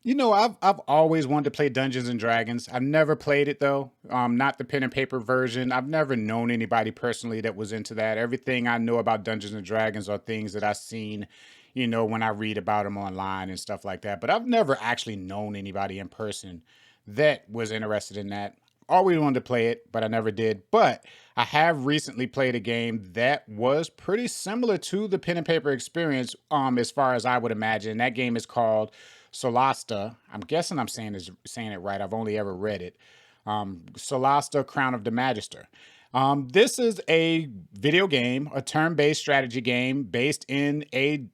I've always wanted to play Dungeons and Dragons. I've never played it though. Not the pen and paper version. I've never known anybody personally that was into that. Everything I know about Dungeons and Dragons are things that I've seen, when I read about them online and stuff like that. But I've never actually known anybody in person that was interested in that. Always wanted to play it, but I never did. But I have recently played a game that was pretty similar to the pen and paper experience, as far as I would imagine. That game is called Solasta. I'm guessing I'm saying it right. I've only ever read it. Solasta Crown of the Magister. This is a video game, a turn-based strategy game based in a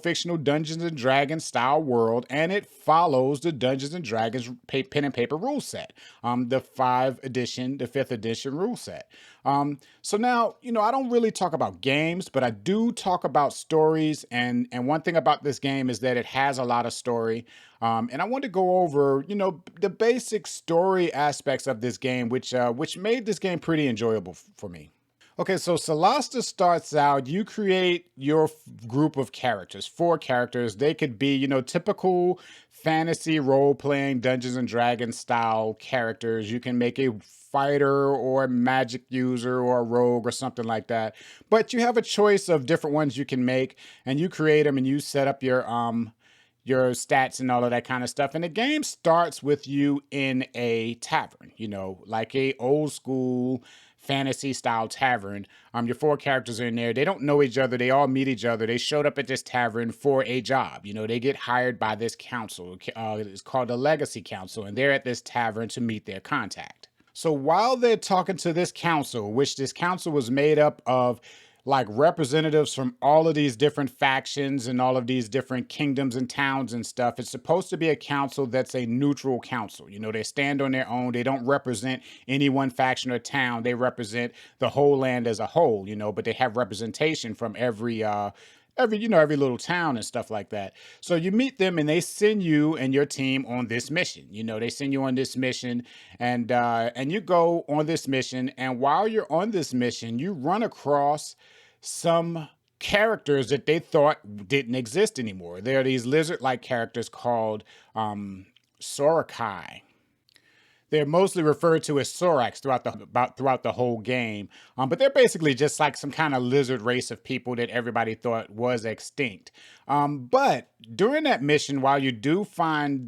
fictional Dungeons and Dragons style world, and it follows the Dungeons and Dragons pen and paper rule set, the fifth edition rule set. So now, I don't really talk about games, but I do talk about stories, and one thing about this game is that it has a lot of story. And I want to go over, the basic story aspects of this game, which made this game pretty enjoyable for me. Okay, so Solasta starts out, you create your group of characters, four characters. They could be, typical fantasy role-playing Dungeons and Dragons style characters. You can make a fighter or a magic user or a rogue or something like that. But you have a choice of different ones you can make, and you create them and you set up your stats and all of that kind of stuff. And the game starts with you in a tavern, like a old school fantasy style tavern. Your four characters are in there. They don't know each other. They all meet each other. They showed up at this tavern for a job. They get hired by this council. It's called the Legacy Council, and they're at this tavern to meet their contact. So while they're talking to this council, which this council was made up of like representatives from all of these different factions and all of these different kingdoms and towns and stuff. It's supposed to be a council that's a neutral council. They stand on their own. They don't represent any one faction or town. They represent the whole land as a whole, but they have representation from every little town and stuff like that. So you meet them and they send you and your team on this mission. They send you on this mission, and you go on this mission, and while you're on this mission, you run across some characters that they thought didn't exist anymore. There are these lizard-like characters called Sorakai. They're mostly referred to as Sorax throughout the whole game, but they're basically just like some kind of lizard race of people that everybody thought was extinct. But during that mission, while you do fight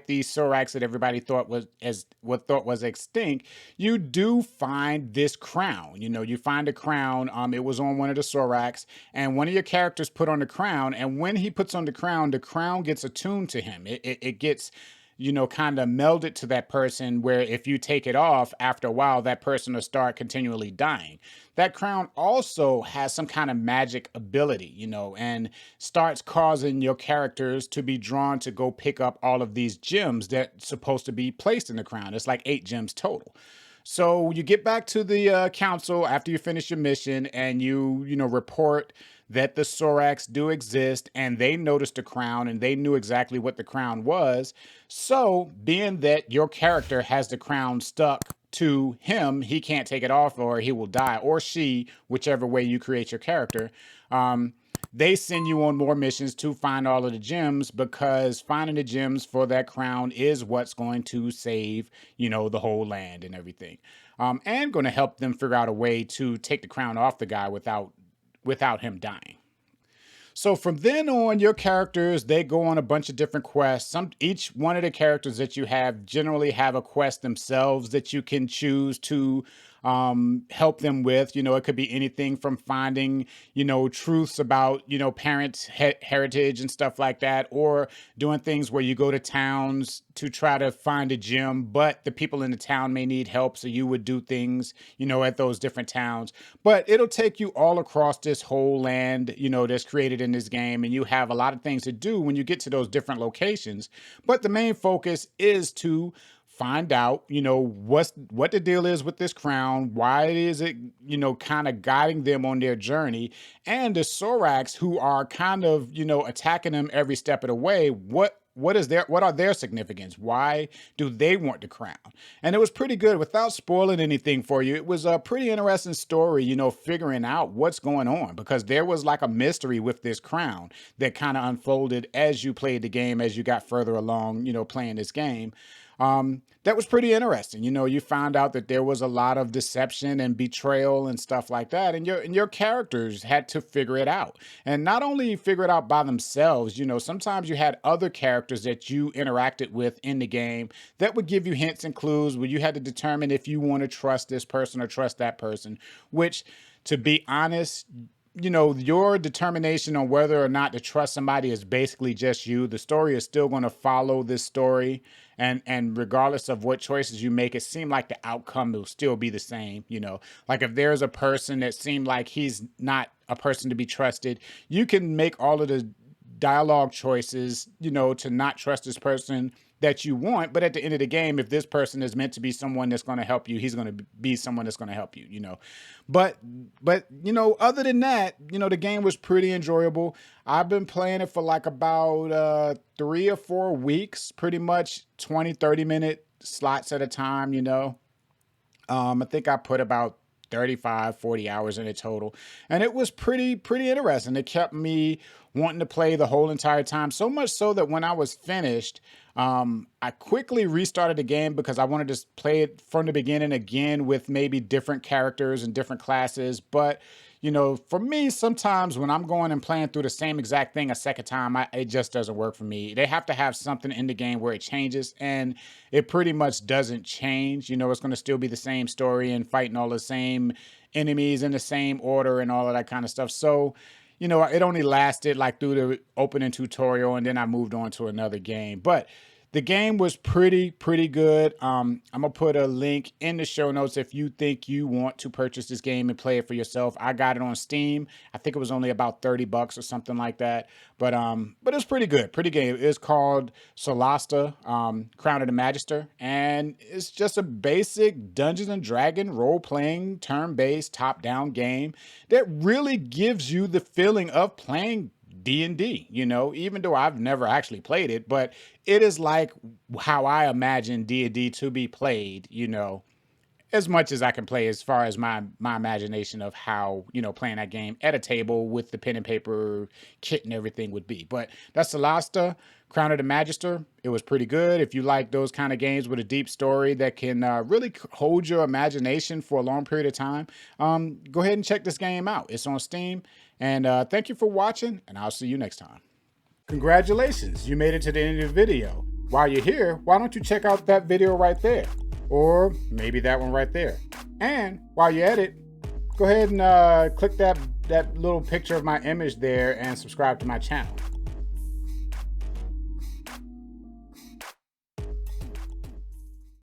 these Sorax that everybody thought was extinct, you do find this crown. You find a crown. It was on one of the Sorax, and one of your characters put on the crown. And when he puts on the crown gets attuned to him. It gets kind of melded to that person, where if you take it off after a while, that person will start continually dying. That crown also has some kind of magic ability, and starts causing your characters to be drawn to go pick up all of these gems that's supposed to be placed in the crown. It's like 8 gems total. So you get back to the council after you finish your mission, and you report that the Sorax do exist, and they noticed the crown, and they knew exactly what the crown was. So, being that your character has the crown stuck to him, he can't take it off, or he will die, or she, whichever way you create your character. They send you on more missions to find all of the gems, because finding the gems for that crown is what's going to save, the whole land and everything. And going to help them figure out a way to take the crown off the guy without him dying. So from then on, your characters, they go on a bunch of different quests. Each one of the characters that you have generally have a quest themselves that you can choose to help them with. It could be anything from finding, truths about, parents' heritage and stuff like that, or doing things where you go to towns to try to find a gem, but the people in the town may need help. So you would do things, at those different towns. But it'll take you all across this whole land, that's created in this game. And you have a lot of things to do when you get to those different locations. But the main focus is to find out, what the deal is with this crown, why is it, kind of guiding them on their journey, and the Sorax, who are kind of, attacking them every step of the way. What what are their significance? Why do they want the crown? And it was pretty good. Without spoiling anything for you, it was a pretty interesting story, figuring out what's going on, because there was like a mystery with this crown that kind of unfolded as you played the game, as you got further along, playing this game. That was pretty interesting. You found out that there was a lot of deception and betrayal and stuff like that, and your characters had to figure it out, and not only figure it out by themselves. Sometimes you had other characters that you interacted with in the game that would give you hints and clues where you had to determine if you want to trust this person or trust that person, which, to be honest, your determination on whether or not to trust somebody is basically just you. The story is still going to follow this story. And regardless of what choices you make, it seemed like the outcome will still be the same. Like if there's a person that seemed like he's not a person to be trusted, you can make all of the dialogue choices, to not trust this person that you want. But at the end of the game, if this person is meant to be someone that's going to help you, he's going to be someone that's going to help you, But other than that, the game was pretty enjoyable. I've been playing it for like about 3 or 4 weeks, pretty much 20-30-minute slots at a time, I think I put about 35-40 hours in it total, and it was pretty interesting. It kept me wanting to play the whole entire time, so much so that when I was finished, I quickly restarted the game because I wanted to play it from the beginning again with maybe different characters and different classes. But for me, sometimes when I'm going and playing through the same exact thing a second time, it just doesn't work for me. They have to have something in the game where it changes, and it pretty much doesn't change. It's going to still be the same story and fighting all the same enemies in the same order and all of that kind of stuff. So, it only lasted like through the opening tutorial, and then I moved on to another game. But the game was pretty good. I'm gonna put a link in the show notes if you think you want to purchase this game and play it for yourself. I got it on Steam. I think it was only about $30 or something like that. But it's pretty good. Pretty game. It's called Solasta Crown of the Magister, and it's just a basic Dungeons and Dragons role-playing, turn-based, top-down game that really gives you the feeling of playing D&D, even though I've never actually played it, but it is like how I imagine D&D to be played, as much as I can play, as far as my imagination of how, playing that game at a table with the pen and paper kit and everything would be. But that's Solasta Crown of the Magister. It was pretty good. If you like those kind of games with a deep story that can really hold your imagination for a long period of time, go ahead and check this game out. It's on Steam. And thank you for watching, and I'll see you next time. Congratulations, you made it to the end of the video. While you're here, why don't you check out that video right there? Or maybe that one right there. And while you're at it, go ahead and click that little picture of my image there and subscribe to my channel.